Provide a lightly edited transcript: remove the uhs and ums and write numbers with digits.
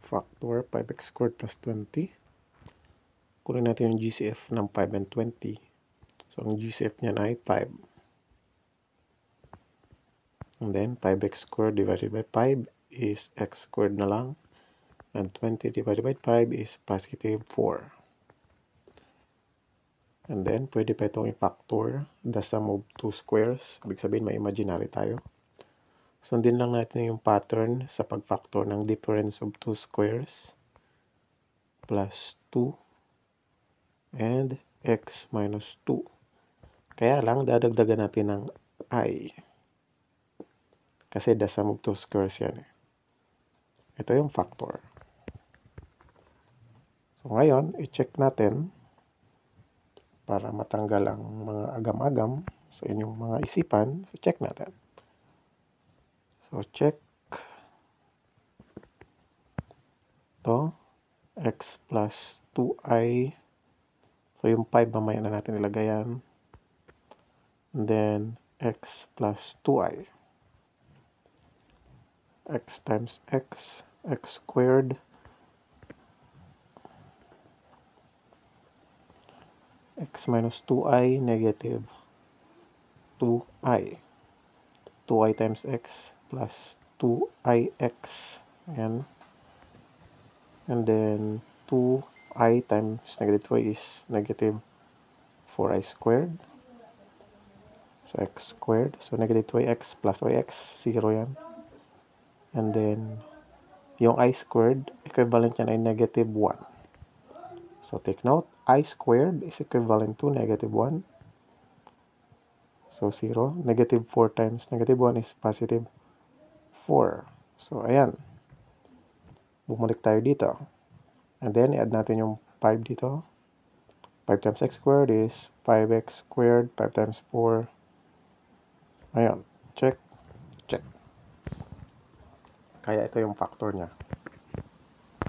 factor 5x squared plus 20. Kunin natin yung GCF ng 5 and 20. So, ang GCF niyan ay 5. And then, 5x squared divided by 5 is x squared na lang. And 20 divided by 5 is positive 4. And then, pwede pa itong i-factor the sum of 2 squares. Ibig sabihin, may imaginary tayo. Sundin lang natin yung pattern sa pag-factor ng difference of 2 squares plus 2 and x minus 2. Kaya lang, dadagdagan natin ng I. Kasi the sum of 2 squares yan. Ito yung factor. So ngayon, i-check natin para matanggal ang mga agam-agam sa inyong mga isipan. So check natin. So check to x plus 2i. So yung 5 mamaya na natin ilagay yan. And then x plus 2i. X times x squared. X minus 2i, negative 2i. 2i times x plus 2ix. Ayan. And then 2i times negative 2i is negative 4i squared. So x squared. So negative 2ix plus 2ix, 0 yan. And then, yung I squared, equivalent yan ay negative 1. So, take note, I squared is equivalent to negative 1. So, 0. Negative 4 times negative 1 is positive 4. So, ayan. Bumalik tayo dito. And then, i-add natin yung 5 dito. 5 times x squared is 5x squared. 5 times 4. Ayan. Check. Check. Kaya ito yung factor niya.